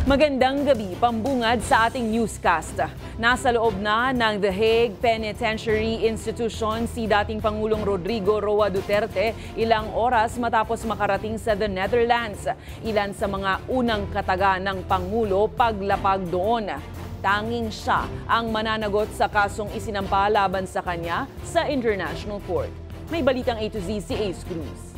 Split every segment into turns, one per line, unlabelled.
Magandang gabi, pambungad sa ating newscast. Nasa loob na ng The Hague Penitentiary Institution si dating Pangulong Rodrigo Roa Duterte ilang oras matapos makarating sa the Netherlands. Ilan sa mga unang kataga ng Pangulo paglapag doon. Tanging siya ang mananagot sa kasong isinampa laban sa kanya sa International Court. May balitang A to Z si Ace Cruz.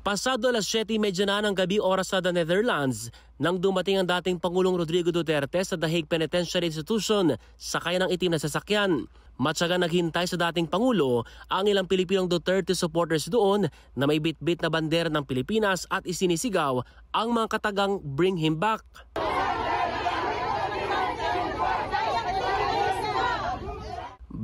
Pasado alas 7:30 na ng gabi oras sa the Netherlands nang dumating ang dating Pangulong Rodrigo Duterte sa The Hague Penitentiary Institution sakay ng itim na sasakyan. Matyagang naghintay sa dating Pangulo ang ilang Pilipinong Duterte supporters doon na may bitbit na bandera ng Pilipinas at isinisigaw ang mga katagang "Bring him back".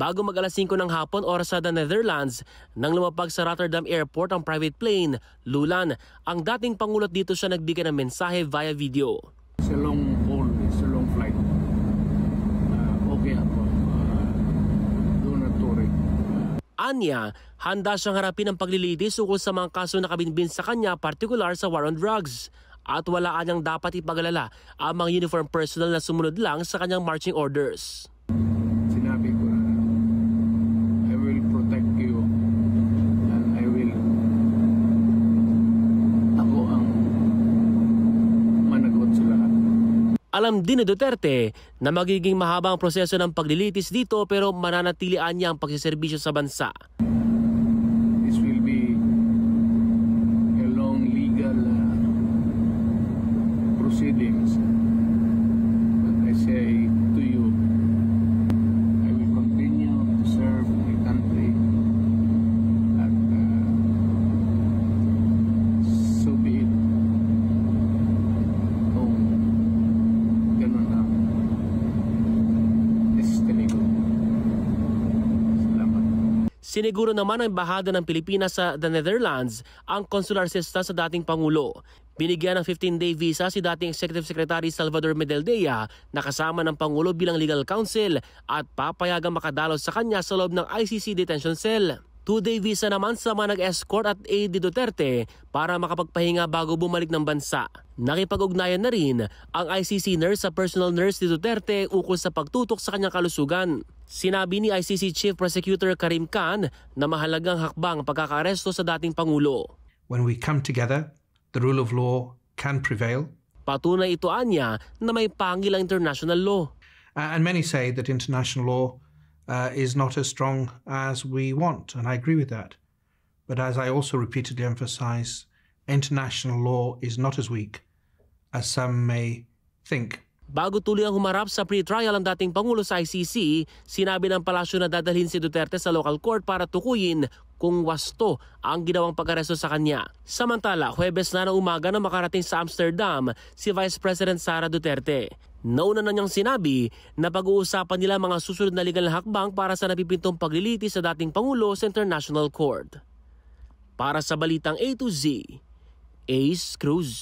Bago mag-alas 5 ng hapon oras sa the Netherlands, nang lumapag sa Rotterdam Airport ang private plane, lulan, ang dating Pangulo at dito siya nagbigay ng mensahe via video.
It's a long haul, it's a long flight. Okay ako. Do not worry.
Anya, handa siyang harapin ang paglilitis ukol sa mga kaso na kabinbin sa kanya, partikular sa war on drugs. At wala anyang dapat ipag-alala ang mga uniform personnel na sumunod lang sa kanyang marching orders.
Sinabi ko na, I will protect you and I will, ako ang managot sa lahat.
Alam din ni Duterte na magiging mahaba ang proseso ng paglilitis dito pero mananatilian niya ang pagsiservisyo sa bansa.
This will be a long legal proceedings. But I say to you, I will continue to serve my country at so be it. Kung ganun ang destiny ko. Salamat.
Siniguro naman ang embahada ng Pilipinas sa the Netherlands ang consular assistance sa dating Pangulo. Binigyan ng 15-day visa si dating Executive Secretary Salvador Medeldea na kasama ng Pangulo bilang legal counsel at papayagang makadalaw sa kanya sa loob ng ICC detention cell. 2-day visa naman sa mga nag-escort at aid ni Duterte para makapagpahinga bago bumalik ng bansa. Nakipag-ugnayan na rin ang ICC nurse sa personal nurse ni Duterte ukol sa pagtutok sa kanyang kalusugan. Sinabi ni ICC Chief Prosecutor Karim Khan na mahalagang hakbang pagkakaaresto sa dating Pangulo.
When we come together, the rule of law can prevail.
Patunay ito anya na may pangil ang international law.
And many say that international law is not as strong as we want, and I agree with that. But as I also repeatedly emphasize, international law is not as weak as some may think.
Bago tuloy ang humarap sa pre-trial ang dating Pangulo sa ICC, sinabi ng palasyo na dadalhin si Duterte sa local court para tukuyin kung wasto ang ginawang pag-aresto sa kanya. Samantala, Huwebes na ng umaga na makarating sa Amsterdam si Vice President Sara Duterte. Nauna na niyang sinabi na pag-uusapan nila mga susunod na legal na hakbang para sa napipintong paglilitis sa dating Pangulo sa International Court. Para sa Balitang A to Z, Ace Cruz.